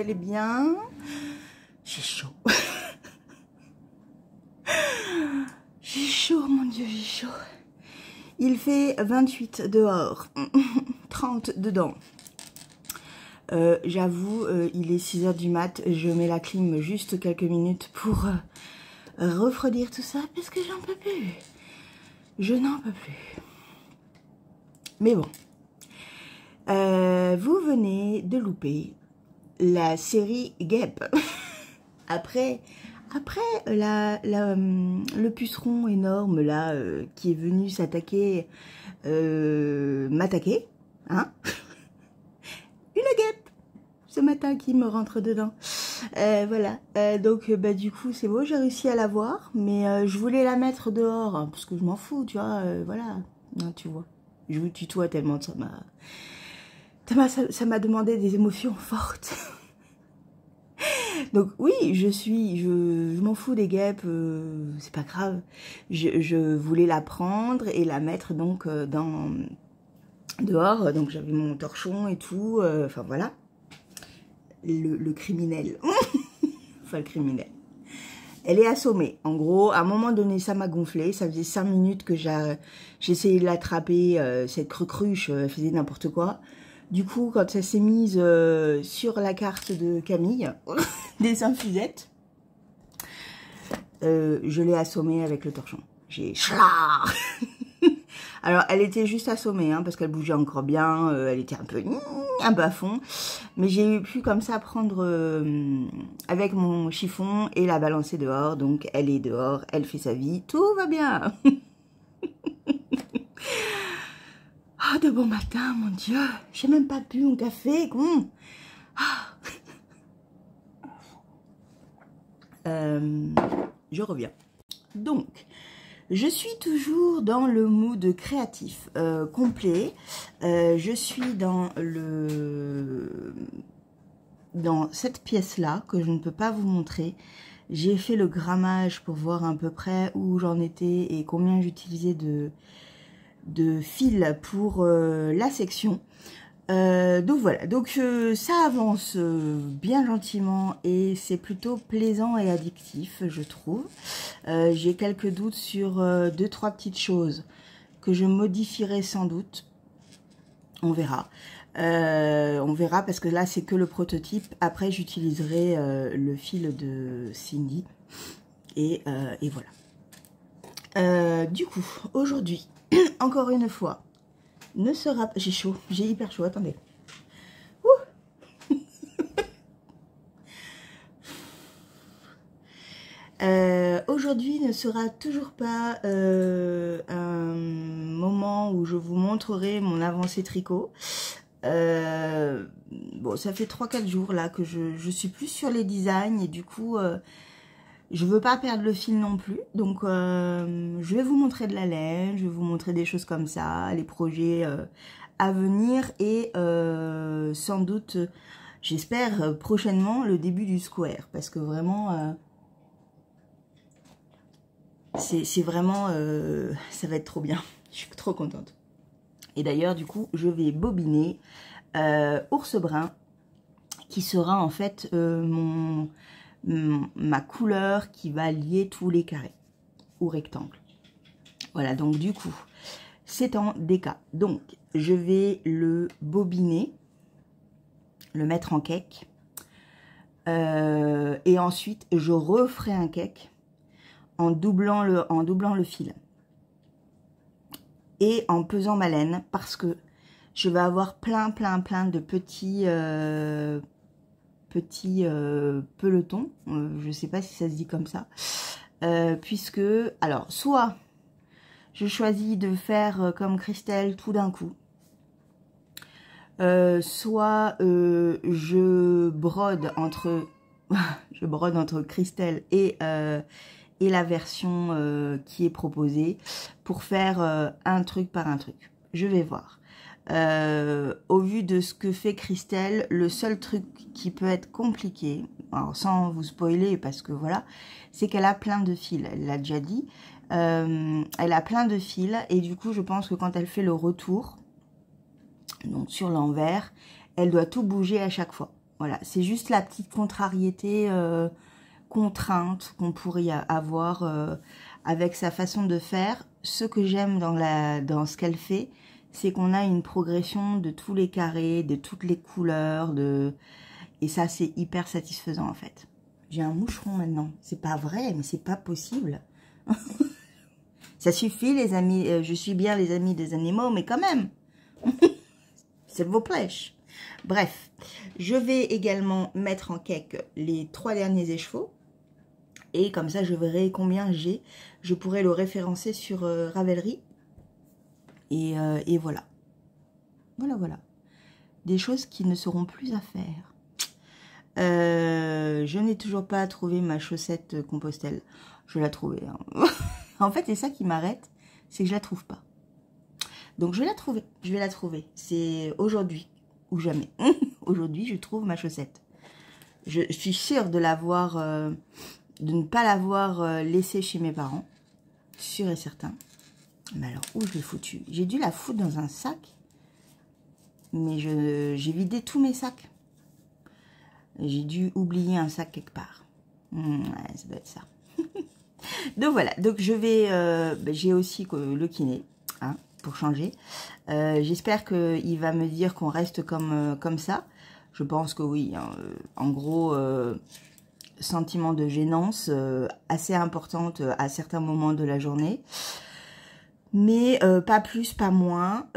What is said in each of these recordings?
allez bien? J'ai chaud. J'ai chaud, mon Dieu, j'ai chaud. Il fait 28 dehors, 30 dedans. J'avoue, il est 6 h du mat, je mets la clim juste quelques minutes pour refroidir tout ça parce que j'en peux plus. Je n'en peux plus. Mais bon, vous venez de louper la série Guêpe. Après le puceron énorme là qui est venu s'attaquer, m'attaquer, hein, une guêpe ce matin qui me rentre dedans. Voilà, donc bah, du coup c'est beau, j'ai réussi à la voir, mais je voulais la mettre dehors hein, parce que je m'en fous, tu vois, voilà, non, tu vois, je vous tutoie tellement ça m'a demandé des émotions fortes. Donc oui, je m'en fous des guêpes, c'est pas grave. Je voulais la prendre et la mettre donc dehors, donc j'avais mon torchon et tout, enfin voilà. Le criminel, enfin le criminel. Elle est assommée, en gros, à un moment donné ça m'a gonflé, ça faisait 5 minutes que j'essayais de l'attraper, cette cruche, elle faisait n'importe quoi. Du coup, quand elle s'est mise sur la carte de Camille, des infusettes, je l'ai assommée avec le torchon. J'ai... Alors, elle était juste assommée, hein, parce qu'elle bougeait encore bien, elle était un peu à fond. Mais j'ai pu comme ça prendre avec mon chiffon et la balancer dehors. Donc, elle est dehors, elle fait sa vie, tout va bien. Ah, de bon matin, mon Dieu. J'ai même pas bu mon café, con. Je reviens. Donc, je suis toujours dans le mood créatif complet. Je suis dans cette pièce-là que je ne peux pas vous montrer. J'ai fait le grammage pour voir à peu près où j'en étais et combien j'utilisais de fil pour la section. Donc voilà, donc ça avance bien gentiment et c'est plutôt plaisant et addictif, je trouve. J'ai quelques doutes sur 2-3 petites choses que je modifierai sans doute. On verra. On verra parce que là c'est que le prototype. Après j'utiliserai le fil de Cindy et voilà. Du coup, aujourd'hui, encore une fois, ne sera pas... J'ai chaud, j'ai hyper chaud, attendez. Aujourd'hui ne sera toujours pas un moment où je vous montrerai mon avancée tricot. Bon, ça fait 3-4 jours là que je suis plus sur les designs et du coup... je veux pas perdre le fil non plus, donc je vais vous montrer de la laine, je vais vous montrer des choses comme ça, les projets à venir et sans doute, j'espère prochainement le début du square, parce que vraiment, c'est vraiment, ça va être trop bien, je suis trop contente. Et d'ailleurs, du coup, je vais bobiner Ours Brun, qui sera en fait ma couleur qui va lier tous les carrés ou rectangles. Voilà, donc du coup, c'est en DK. Donc, je vais le bobiner, le mettre en cake. Et ensuite, je referai un cake en doublant le fil. Et en pesant ma laine, parce que je vais avoir plein de petits... peloton, je sais pas si ça se dit comme ça, puisque, alors, soit je choisis de faire comme Christelle tout d'un coup, soit je brode entre Christelle et la version qui est proposée pour faire un truc par un truc. Je vais voir. Au vu de ce que fait Christelle, le seul truc qui peut être compliqué, alors sans vous spoiler parce que voilà, c'est qu'elle a plein de fils, elle l'a déjà dit, elle a plein de fils et du coup je pense que quand elle fait le retour, donc sur l'envers, elle doit tout bouger à chaque fois. Voilà, c'est juste la petite contrariété, contrainte qu'on pourrait avoir avec sa façon de faire. Ce que j'aime dans ce qu'elle fait, c'est qu'on a une progression de tous les carrés, de toutes les couleurs, et ça c'est hyper satisfaisant en fait. J'ai un moucheron maintenant, c'est pas vrai, mais c'est pas possible. Ça suffit les amis, je suis bien les amis des animaux, mais quand même, s'il vous plaît. Bref, je vais également mettre en cake les 3 derniers écheveaux. Et comme ça, je verrai combien j'ai. Je pourrai le référencer sur Ravelry. Et voilà. Voilà. Des choses qui ne seront plus à faire. Je n'ai toujours pas trouvé ma chaussette Compostelle. Je vais la trouver. Hein. En fait, c'est ça qui m'arrête. C'est que je la trouve pas. Donc, je vais la trouver. Je vais la trouver. C'est aujourd'hui ou jamais. Aujourd'hui, je trouve ma chaussette. Je suis sûre de l'avoir... de ne pas l'avoir laissée chez mes parents. Sûr et certain. Mais alors, où je l'ai foutue? J'ai dû la foutre dans un sac. Mais j'ai vidé tous mes sacs. J'ai dû oublier un sac quelque part. Ouais, ça doit être ça. Donc voilà. Donc je vais... j'ai aussi le kiné. Hein, pour changer. J'espère qu'il va me dire qu'on reste comme ça. Je pense que oui. Hein, en gros... sentiment de gênance assez importante à certains moments de la journée. Mais pas plus, pas moins.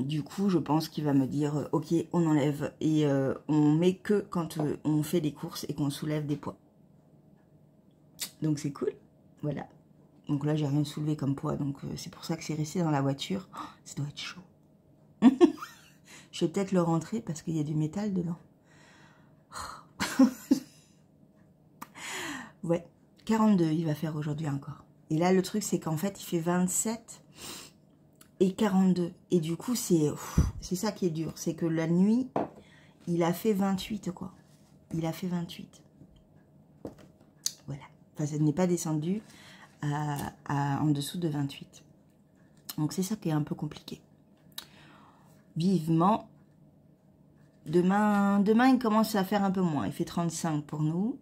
Du coup, je pense qu'il va me dire, ok, on enlève. Et on met que quand on fait des courses et qu'on soulève des poids. Donc c'est cool. Voilà. Donc là, j'ai rien soulevé comme poids. Donc c'est pour ça que c'est resté dans la voiture. Oh, ça doit être chaud. Je vais peut-être le rentrer parce qu'il y a du métal dedans. Ouais, 42 il va faire aujourd'hui encore. Et là, le truc, c'est qu'en fait, il fait 27 et 42. Et du coup, c'est ça qui est dur. C'est que la nuit, il a fait 28, quoi. Il a fait 28. Voilà. Enfin, ça n'est pas descendu en dessous de 28. Donc, c'est ça qui est un peu compliqué. Vivement. Demain, il commence à faire un peu moins. Il fait 35 pour nous.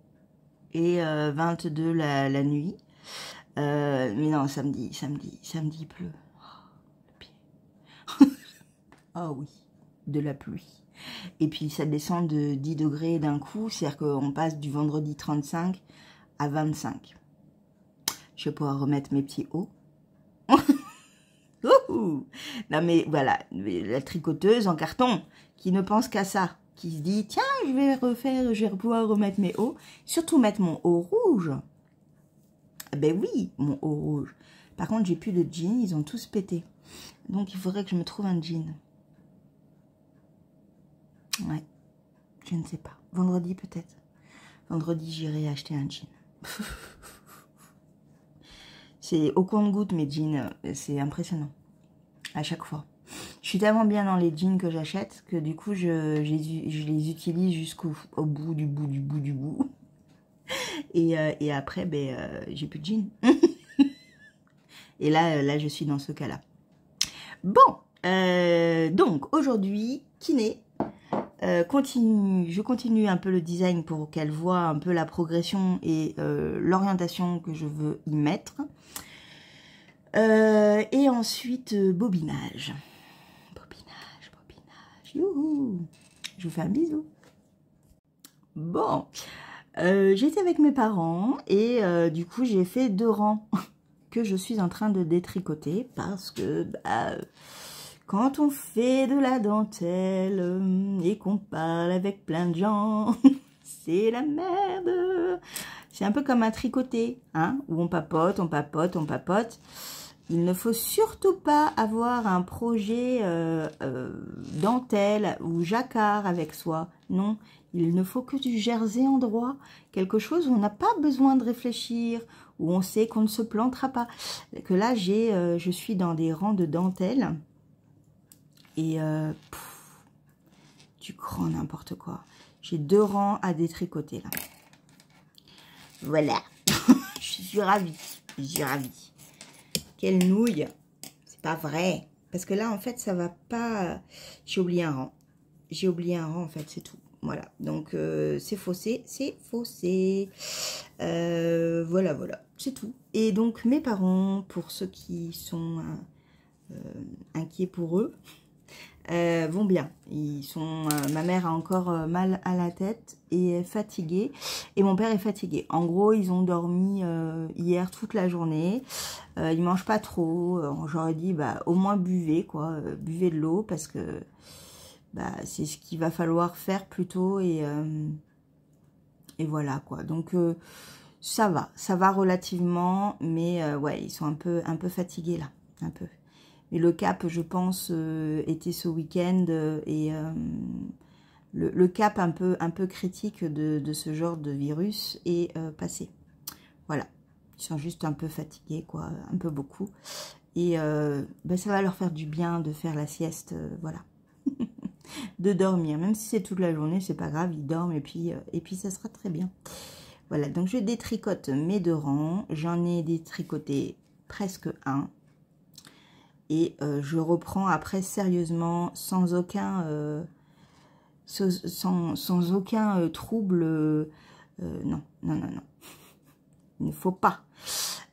Et 22 la nuit. Mais non, samedi, il pleut. Oh, le pied. Oh oui, de la pluie. Et puis ça descend de 10 degrés d'un coup, c'est-à-dire qu'on passe du vendredi 35 à 25. Je vais pouvoir remettre mes petits hauts. Non mais voilà, la tricoteuse en carton qui ne pense qu'à ça, qui se dit tiens je vais pouvoir remettre mes hauts, surtout mettre mon haut rouge. Ben oui, mon haut rouge. Par contre j'ai plus de jeans, ils ont tous pété. Donc il faudrait que je me trouve un jean. Ouais, je ne sais pas. Vendredi peut-être. Vendredi j'irai acheter un jean. C'est au compte-gouttes mes jeans, c'est impressionnant. À chaque fois. Je suis tellement bien dans les jeans que j'achète que du coup, je les utilise jusqu'au bout du bout. Et après, ben, j'ai plus de jeans. Et là, je suis dans ce cas-là. Bon, donc aujourd'hui, kiné. Je continue un peu le design pour qu'elle voit un peu la progression et l'orientation que je veux y mettre. Et ensuite, bobinage. Youhou! Je vous fais un bisou. Bon, j'étais avec mes parents et du coup, j'ai fait 2 rangs que je suis en train de détricoter parce que quand on fait de la dentelle et qu'on parle avec plein de gens, c'est la merde. C'est un peu comme un tricoté, hein, où on papote. Il ne faut surtout pas avoir un projet dentelle ou jacquard avec soi. Non, il ne faut que du jersey en droit. Quelque chose où on n'a pas besoin de réfléchir, où on sait qu'on ne se plantera pas. Que là, je suis dans des rangs de dentelle. Et du grand n'importe quoi. J'ai 2 rangs à détricoter là. Voilà. Je suis ravie. Quelle nouille. C'est pas vrai. Parce que là, en fait, ça va pas... J'ai oublié un rang. j'ai oublié un rang en fait, c'est tout. Voilà, donc c'est faussé, c'est faussé. Voilà, voilà, c'est tout. Et donc mes parents, pour ceux qui sont inquiets pour eux, vont bien. Ils sont, ma mère a encore mal à la tête et est fatiguée. Et mon père est fatigué. En gros, ils ont dormi hier toute la journée. Ils mangent pas trop. J'aurais dit, bah, au moins buvez, quoi. Buvez de l'eau parce que bah, c'est ce qu'il va falloir faire plutôt. Et voilà, quoi. Donc, ça va relativement. Mais ouais, ils sont un peu fatigués, là. Un peu. Mais le cap, je pense, était ce week-end et le cap un peu critique de ce genre de virus est passé. Voilà, ils sont juste un peu fatigués, quoi, un peu beaucoup. Et ben, ça va leur faire du bien de faire la sieste, voilà, de dormir. Même si c'est toute la journée, c'est pas grave, ils dorment et puis ça sera très bien. Voilà, donc je détricote mes 2 rangs. J'en ai détricoté presque un. Et je reprends après sérieusement, sans aucun, sans aucun trouble. Non. Il ne faut pas.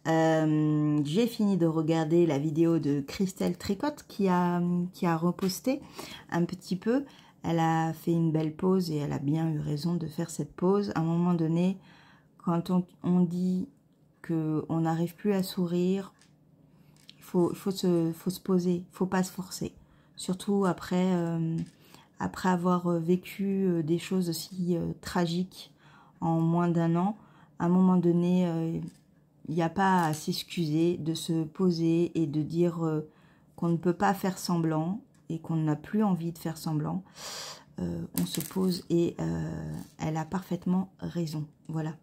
J'ai fini de regarder la vidéo de Christelle Tricotte qui a reposté un petit peu. Elle a fait une belle pause et elle a bien eu raison de faire cette pause. À un moment donné, quand on dit qu'on n'arrive plus à sourire, faut se poser, il ne faut pas se forcer. Surtout après avoir vécu des choses aussi tragiques en moins d'1 an. À un moment donné, il n'y a pas à s'excuser, de se poser et de dire qu'on ne peut pas faire semblant et qu'on n'a plus envie de faire semblant. On se pose et elle a parfaitement raison. Voilà.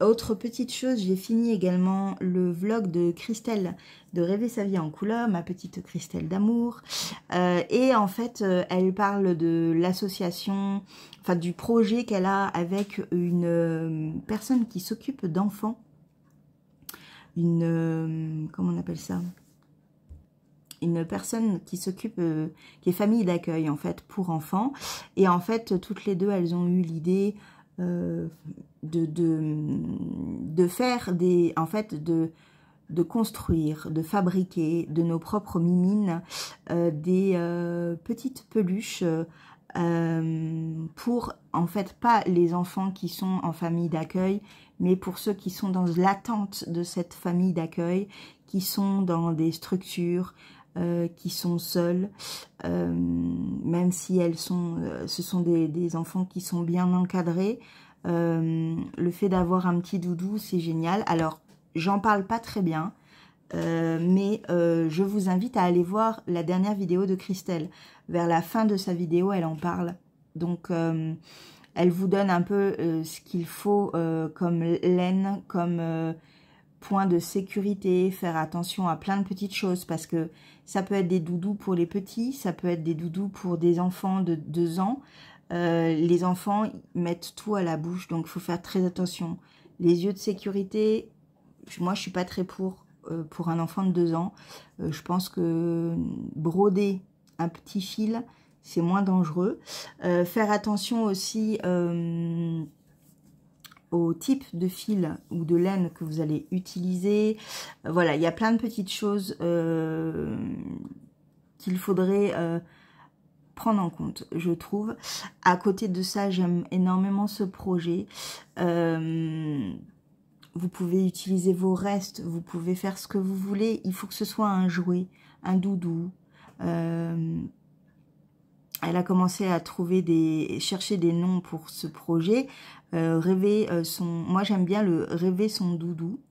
Autre petite chose, j'ai fini également le vlog de Christelle de Rêver sa vie en couleur, ma petite Christelle d'amour. Et en fait, elle parle de l'association, enfin du projet qu'elle a avec une personne qui s'occupe d'enfants. Comment on appelle ça? Une personne qui s'occupe, qui est famille d'accueil en fait pour enfants. Et en fait, toutes les deux, elles ont eu l'idée de faire des, en fait, de construire, de fabriquer de nos propres mimines des petites peluches pour, en fait, pas les enfants qui sont en famille d'accueil, mais pour ceux qui sont dans l'attente de cette famille d'accueil, qui sont dans des structures, qui sont seules, même si elles sont, ce sont des enfants qui sont bien encadrés. Le fait d'avoir un petit doudou, c'est génial. Alors, j'en parle pas très bien, mais je vous invite à aller voir la dernière vidéo de Christelle. Vers la fin de sa vidéo, elle en parle. Donc, elle vous donne un peu ce qu'il faut comme laine, comme point de sécurité, faire attention à plein de petites choses parce que ça peut être des doudous pour les petits, ça peut être des doudous pour des enfants de 2 ans. Les enfants mettent tout à la bouche, donc il faut faire très attention. Les yeux de sécurité, moi je suis pas très pour un enfant de 2 ans. Je pense que broder un petit fil, c'est moins dangereux. Faire attention aussi au type de fil ou de laine que vous allez utiliser. Voilà, il y a plein de petites choses qu'il faudrait prendre en compte, je trouve. À côté de ça, j'aime énormément ce projet. Vous pouvez utiliser vos restes, vous pouvez faire ce que vous voulez. Il faut que ce soit un jouet, un doudou. Elle a commencé à chercher des noms pour ce projet. Moi j'aime bien le rêver son doudou.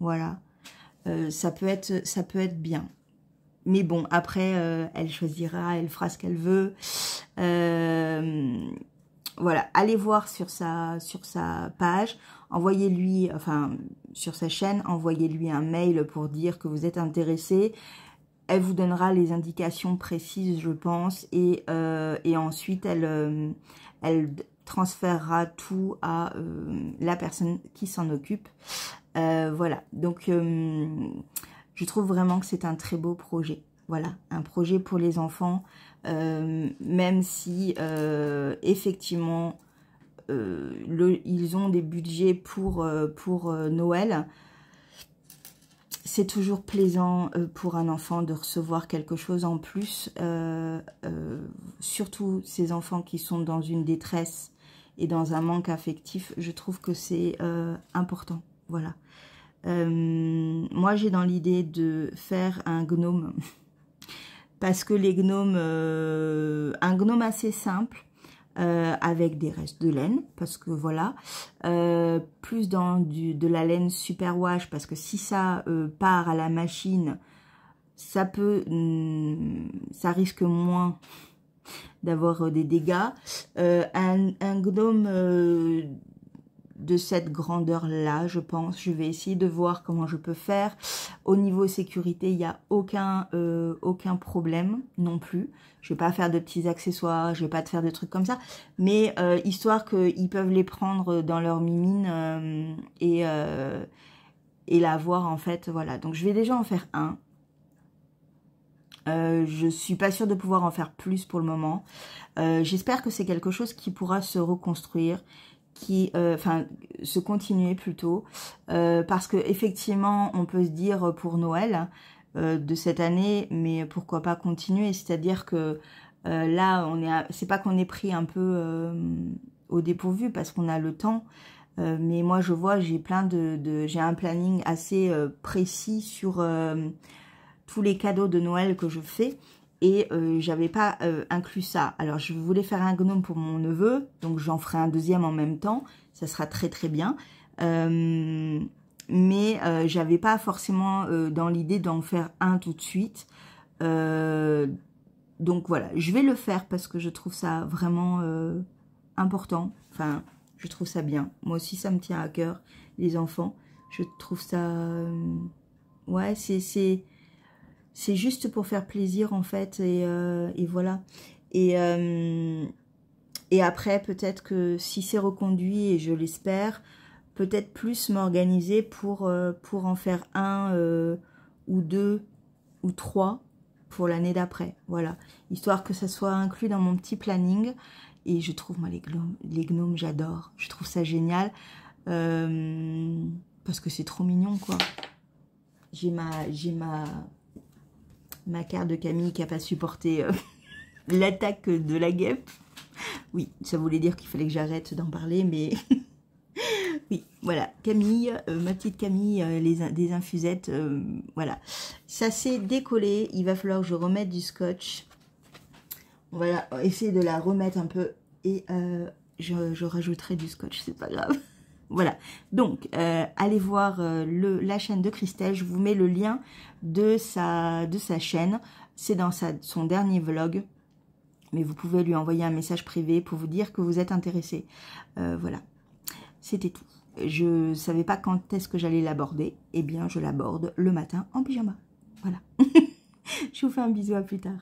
Voilà. Ça peut être bien. Mais bon, après, elle choisira, elle fera ce qu'elle veut. Voilà, allez voir sur sa page, envoyez-lui, enfin, sur sa chaîne, envoyez-lui un mail pour dire que vous êtes intéressé. Elle vous donnera les indications précises, je pense, et ensuite, elle transférera tout à la personne qui s'en occupe. Voilà, donc je trouve vraiment que c'est un très beau projet. Voilà, un projet pour les enfants, même si effectivement ils ont des budgets pour Noël. C'est toujours plaisant pour un enfant de recevoir quelque chose en plus, surtout ces enfants qui sont dans une détresse et dans un manque affectif. Je trouve que c'est important, voilà. Moi, j'ai dans l'idée de faire un gnome, parce que les gnomes, un gnome assez simple, avec des restes de laine, parce que voilà, plus dans de la laine superwash, parce que si ça part à la machine, ça risque moins d'avoir des dégâts. Un gnome de cette grandeur-là, je pense. Je vais essayer de voir comment je peux faire. Au niveau sécurité, il n'y a aucun problème non plus. Je vais pas faire de petits accessoires, je vais pas te faire de trucs comme ça. Mais histoire qu'ils peuvent les prendre dans leur mimine et l'avoir en fait. Voilà, donc je vais déjà en faire un. Je suis pas sûre de pouvoir en faire plus pour le moment. J'espère que c'est quelque chose qui pourra se reconstruire, enfin se continuer plutôt, parce que effectivement on peut se dire pour Noël de cette année, mais pourquoi pas continuer, c'est-à-dire que là c'est pas qu'on est pris un peu au dépourvu parce qu'on a le temps, mais moi je vois j'ai j'ai un planning assez précis sur tous les cadeaux de Noël que je fais. Et j'avais pas inclus ça. Alors je voulais faire un gnome pour mon neveu, donc j'en ferai un deuxième en même temps, ça sera très très bien. Mais j'avais pas forcément dans l'idée d'en faire un tout de suite. Donc voilà, je vais le faire parce que je trouve ça vraiment important. Enfin, je trouve ça bien. Moi aussi ça me tient à cœur, les enfants. Je trouve ça... ouais, c'est juste pour faire plaisir en fait, et voilà. Et après, peut-être que si c'est reconduit, et je l'espère, peut-être plus m'organiser pour en faire un ou deux ou trois pour l'année d'après. Voilà, histoire que ça soit inclus dans mon petit planning. Et je trouve, moi, les gnomes, j'adore. Je trouve ça génial parce que c'est trop mignon, quoi. J'ai ma carte de Camille qui n'a pas supporté l'attaque de la guêpe. Oui, ça voulait dire qu'il fallait que j'arrête d'en parler, mais oui, voilà, Camille, ma petite Camille, des infusettes, voilà. Ça s'est décollé, il va falloir que je remette du scotch. On va essayer de la remettre un peu et je rajouterai du scotch, c'est pas grave. Voilà, donc allez voir la chaîne de Christelle, je vous mets le lien de sa chaîne, c'est dans son dernier vlog, mais vous pouvez lui envoyer un message privé pour vous dire que vous êtes intéressé. Voilà, c'était tout. Je savais pas quand est-ce que j'allais l'aborder, et bien je l'aborde le matin en pyjama, voilà. Je vous fais un bisou, à plus tard.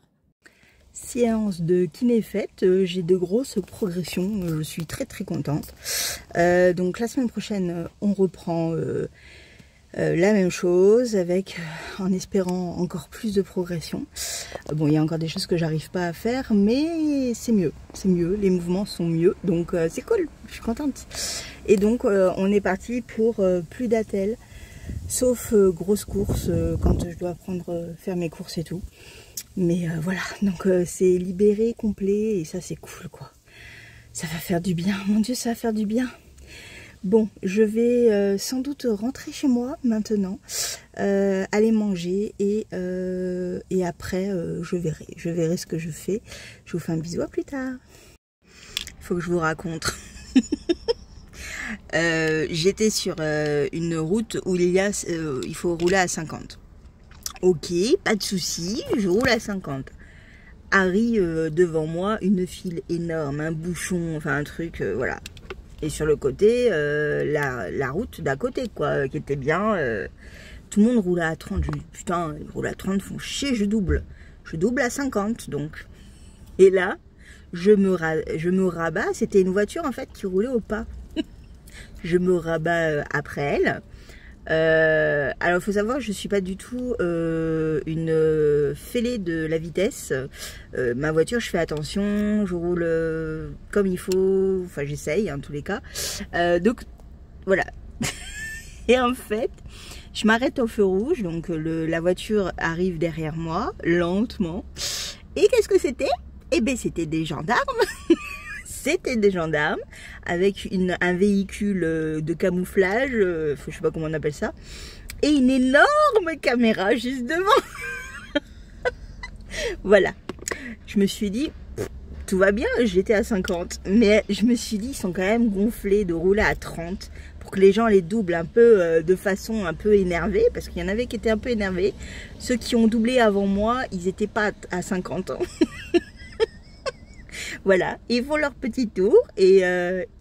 Séance de kiné faite, j'ai de grosses progressions, je suis très très contente. Donc la semaine prochaine, on reprend la même chose, avec, en espérant encore plus de progression. Bon, il y a encore des choses que j'arrive pas à faire, mais c'est mieux, les mouvements sont mieux, donc c'est cool, je suis contente. Et donc on est parti pour plus d'attelles, sauf grosses courses, quand je dois faire mes courses et tout. Mais voilà, donc c'est libéré, complet, et ça c'est cool, quoi. Ça va faire du bien, mon Dieu, ça va faire du bien. Bon, je vais sans doute rentrer chez moi maintenant, aller manger, et après je verrai ce que je fais. Je vous fais un bisou, à plus tard. Il faut que je vous raconte. J'étais sur une route où il faut rouler à 50. Ok, pas de souci, je roule à 50. Arrive devant moi une file énorme, un bouchon, enfin un truc, voilà. Et sur le côté, la route d'à côté, quoi, qui était bien. Tout le monde roule à 30. Je dis, putain, ils roulent à 30, font chier, je double. Je double à 50, donc. Et là, je me rabats. C'était une voiture, en fait, qui roulait au pas. Je me rabats après elle. Alors, il faut savoir, je suis pas du tout une fêlée de la vitesse. Ma voiture, je fais attention, je roule comme il faut. Enfin, j'essaye, en tous les cas. Donc, voilà. Et en fait, je m'arrête au feu rouge. Donc, la voiture arrive derrière moi, lentement. Et qu'est-ce que c'était? Eh bien, c'était des gendarmes. C'était des gendarmes avec un véhicule de camouflage, je sais pas comment on appelle ça, et une énorme caméra juste devant. Voilà. Je me suis dit, tout va bien, j'étais à 50. Mais je me suis dit, ils sont quand même gonflés de rouler à 30 pour que les gens les doublent un peu de façon un peu énervée, parce qu'il y en avait qui étaient un peu énervés. Ceux qui ont doublé avant moi, ils n'étaient pas à 50 ans. Voilà, ils font leur petit tour et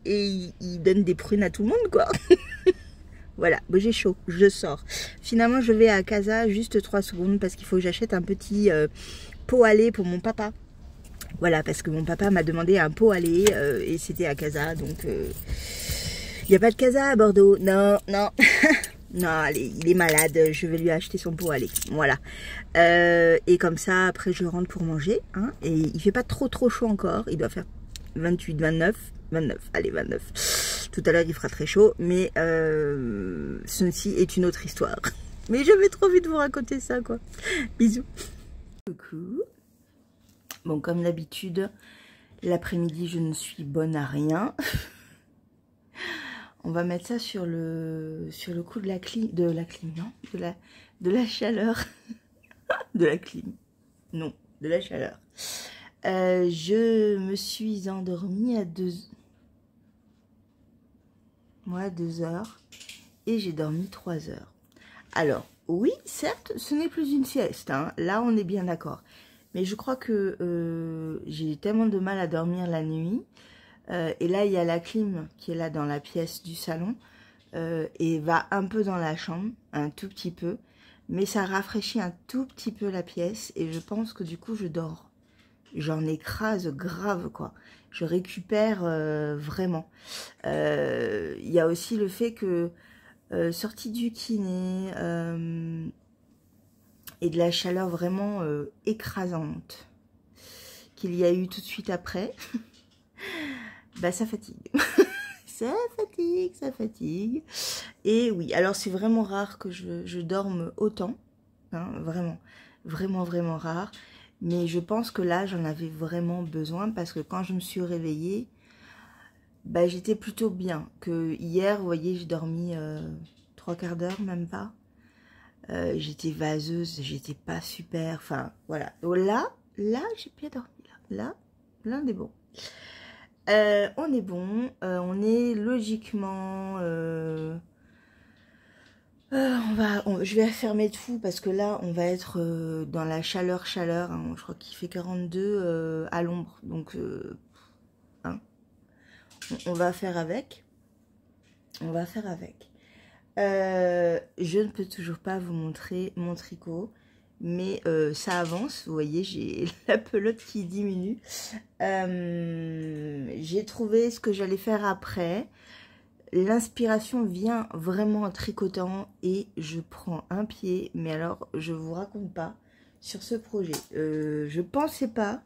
ils donnent des prunes à tout le monde, quoi. Voilà, bon, j'ai chaud, je sors. Finalement, je vais à Casa juste 3 secondes parce qu'il faut que j'achète un petit pot à lait pour mon papa. Voilà, parce que mon papa m'a demandé un pot à lait et c'était à Casa, donc il n'y a pas de Casa à Bordeaux. Non, non. Non, allez, il est malade, je vais lui acheter son pot à lait. Voilà. Et comme ça, après, je rentre pour manger. Hein, et il fait pas trop chaud encore. Il doit faire 28, 29. 29, allez, 29. Tout à l'heure, il fera très chaud. Mais ceci est une autre histoire. Mais j'avais trop envie de vous raconter ça, quoi. Bisous. Coucou. Bon, comme d'habitude, l'après-midi, je ne suis bonne à rien. On va mettre ça sur le coup de la clim, non, de la chaleur, de la clim, non, de la chaleur. Je me suis endormie à 2 heures et j'ai dormi 3 heures. Alors, oui, certes, ce n'est plus une sieste, hein, là on est bien d'accord. Mais je crois que j'ai tellement de mal à dormir la nuit. Et là, il y a la clim qui est là dans la pièce du salon et va un peu dans la chambre, un tout petit peu. Mais ça rafraîchit un tout petit peu la pièce et je pense que du coup, je dors. J'en écrase grave, quoi. Je récupère vraiment. Il y a aussi le fait que, sortie du kiné et de la chaleur vraiment écrasante qu'il y a eu tout de suite après... Bah ça fatigue, ça fatigue. Et oui, alors c'est vraiment rare que je dorme autant, hein, vraiment rare. Mais je pense que là j'en avais vraiment besoin parce que quand je me suis réveillée, bah j'étais plutôt bien. Que hier, vous voyez, j'ai dormi 3 quarts d'heure, même pas. J'étais vaseuse, j'étais pas super, enfin voilà. Donc là j'ai bien dormi, là des bons. On est bon, on est logiquement, je vais fermer tout parce que là on va être dans la chaleur, hein, je crois qu'il fait 42 à l'ombre, donc hein, on va faire avec, je ne peux toujours pas vous montrer mon tricot. Mais ça avance, vous voyez, j'ai la pelote qui diminue. J'ai trouvé ce que j'allais faire après. L'inspiration vient vraiment en tricotant et je prends un pied. Mais alors, je vous raconte pas sur ce projet. Je pensais pas...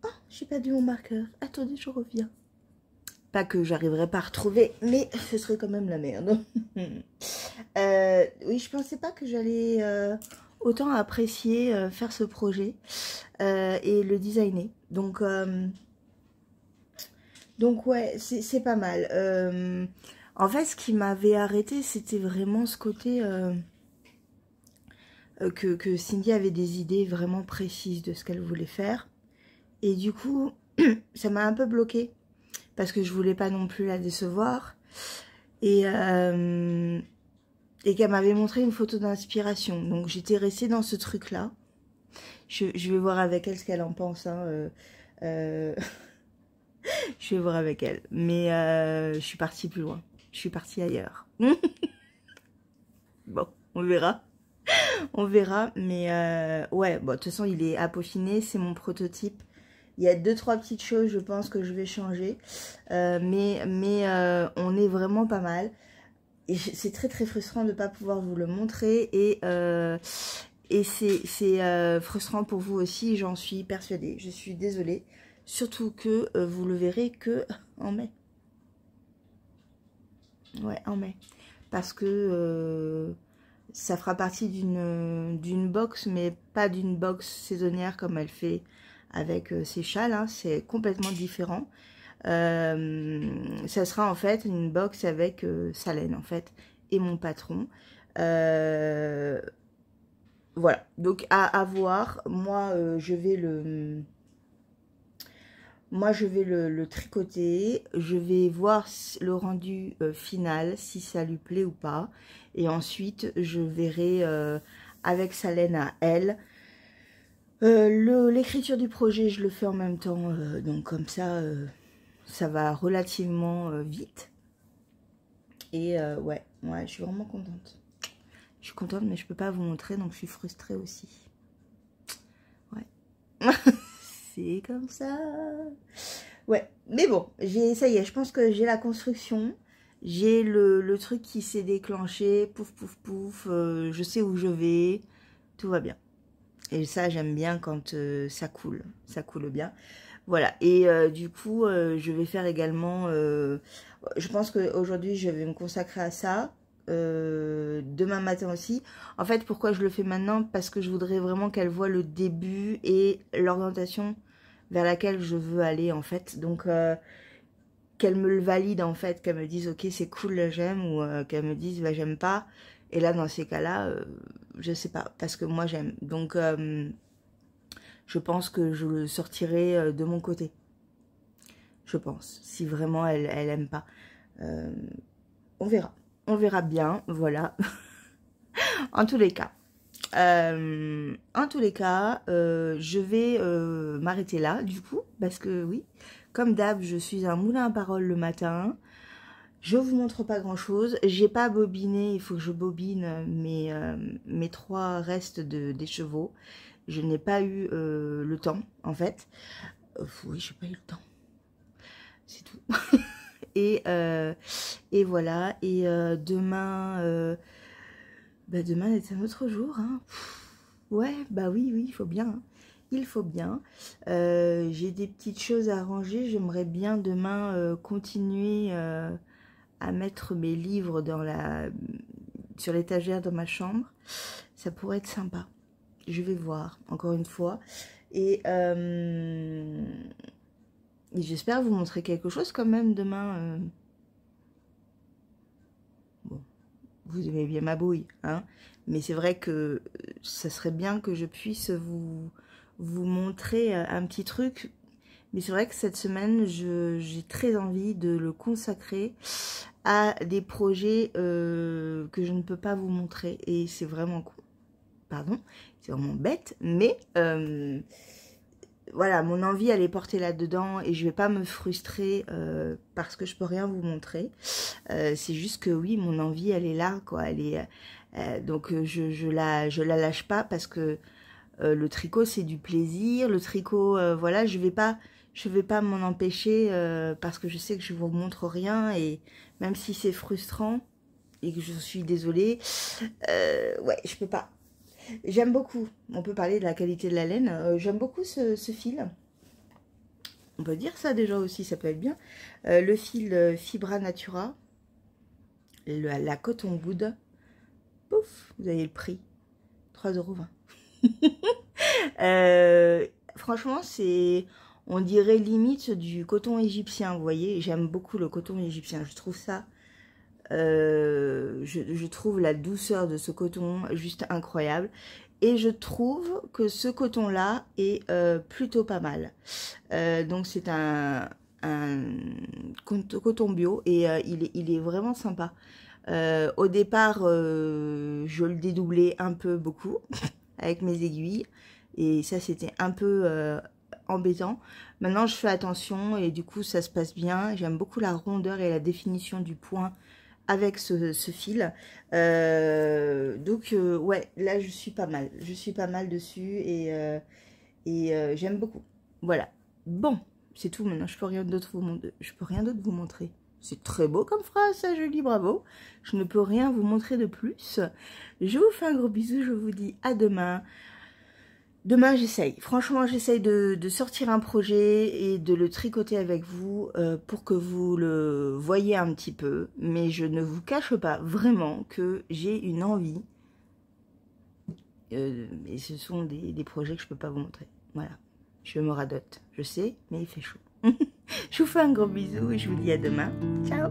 Oh, j'ai perdu mon marqueur. Attendez, je reviens. Pas que j'arriverai pas à retrouver, mais ce serait quand même la merde. Oui, je pensais pas que j'allais... autant apprécier faire ce projet et le designer. Donc ouais, c'est pas mal. En fait, ce qui m'avait arrêté, c'était vraiment ce côté que Cindy avait des idées vraiment précises de ce qu'elle voulait faire. Et du coup, ça m'a un peu bloquée parce que je voulais pas non plus la décevoir. Et qu'elle m'avait montré une photo d'inspiration. Donc j'étais restée dans ce truc-là. Je vais voir avec elle ce qu'elle en pense. Hein. Je vais voir avec elle. Mais je suis partie plus loin. Je suis partie ailleurs. Bon, on verra. On verra. Mais ouais, bon, de toute façon, il est à peaufiner. C'est mon prototype. Il y a 2-3 petites choses, je pense, que je vais changer. Mais on est vraiment pas mal. c'est très très frustrant de ne pas pouvoir vous le montrer et c'est frustrant pour vous aussi, j'en suis persuadée. Je suis désolée, surtout que vous le verrez que en mai. Ouais, en mai. Parce que ça fera partie d'une box, mais pas d'une box saisonnière comme elle fait avec ses châles. Hein, c'est complètement différent. Ça sera en fait une box avec Salène en fait et mon patron. Voilà, donc à voir. Moi, je vais le tricoter. Je vais voir le rendu final, si ça lui plaît ou pas. Et ensuite, je verrai avec Salène à elle. L'écriture du projet, je le fais en même temps. Donc comme ça, ça va relativement vite. Et ouais, je suis vraiment contente. Je suis contente, mais je peux pas vous montrer, donc je suis frustrée aussi. Ouais. C'est comme ça. Ouais, mais bon, ça y est, je pense que j'ai la construction. J'ai le truc qui s'est déclenché. Pouf, pouf, pouf. Je sais où je vais. Tout va bien. Et ça, j'aime bien quand ça coule. Ça coule bien. Voilà, et du coup, je vais faire également... je pense qu'aujourd'hui, je vais me consacrer à ça. Demain matin aussi. En fait, pourquoi je le fais maintenant? Parce que je voudrais vraiment qu'elle voit le début et l'orientation vers laquelle je veux aller, en fait. Donc, qu'elle me le valide, en fait. Qu'elle me dise, ok, c'est cool, j'aime. Ou qu'elle me dise, bah, j'aime pas. Et là, dans ces cas-là, je sais pas. Parce que moi, j'aime. Donc... je pense que je le sortirai de mon côté. Je pense. Si vraiment elle aime pas. On verra. On verra bien. Voilà. En tous les cas. Je vais m'arrêter là, du coup. Parce que oui, comme d'hab, je suis un moulin à parole le matin. Je vous montre pas grand chose. J'ai pas bobiné. Il faut que je bobine mes 3 restes des chevaux. Je n'ai pas eu le temps, en fait. Oui, j'ai pas eu le temps. C'est tout. et voilà. Et demain, demain est un autre jour. Hein. Ouais, bah oui, il faut bien. Hein. Il faut bien. J'ai des petites choses à ranger. J'aimerais bien demain continuer à mettre mes livres sur l'étagère dans ma chambre. Ça pourrait être sympa. Je vais voir, encore une fois. Et j'espère vous montrer quelque chose quand même demain. Bon, vous aimez bien ma bouille, hein. Mais c'est vrai que ça serait bien que je puisse vous montrer un petit truc. Mais c'est vrai que cette semaine, j'ai très envie de le consacrer à des projets que je ne peux pas vous montrer. Et c'est vraiment cool. Pardon, c'est vraiment bête, mais voilà, mon envie elle est portée là-dedans et je vais pas me frustrer parce que je peux rien vous montrer. C'est juste que oui, mon envie elle est là, quoi. Elle est donc je la lâche pas parce que le tricot c'est du plaisir. Le tricot, voilà, je vais pas m'en empêcher parce que je sais que je vous montre rien et même si c'est frustrant et que je suis désolée, ouais, je peux pas. J'aime beaucoup, on peut parler de la qualité de la laine, j'aime beaucoup ce fil. On peut dire ça déjà aussi, ça peut être bien. Le fil Fibra Natura, la Cotton Wood. Pouf, vous avez le prix, 3,20 €. Franchement, c'est, on dirait limite du coton égyptien, vous voyez. J'aime beaucoup le coton égyptien, je trouve ça... je trouve la douceur de ce coton juste incroyable et je trouve que ce coton là est plutôt pas mal. Donc c'est un coton bio et il est vraiment sympa. Au départ je le dédoublais un peu beaucoup avec mes aiguilles et ça c'était un peu embêtant. Maintenant je fais attention et du coup ça se passe bien. J'aime beaucoup la rondeur et la définition du point avec ce fil. Donc, ouais, là, je suis pas mal. Je suis pas mal dessus et j'aime beaucoup. Voilà. Bon, c'est tout maintenant. Je peux rien d'autre vous montrer. C'est très beau comme phrase, ça, joli, bravo. Je ne peux rien vous montrer de plus. Je vous fais un gros bisou, je vous dis à demain. Demain, j'essaye. Franchement, j'essaye de sortir un projet et de le tricoter avec vous pour que vous le voyez un petit peu. Mais je ne vous cache pas vraiment que j'ai une envie. Et ce sont des projets que je ne peux pas vous montrer. Voilà. Je me radote, je sais, mais il fait chaud. Je vous fais un gros bisou et je vous dis à demain. Ciao!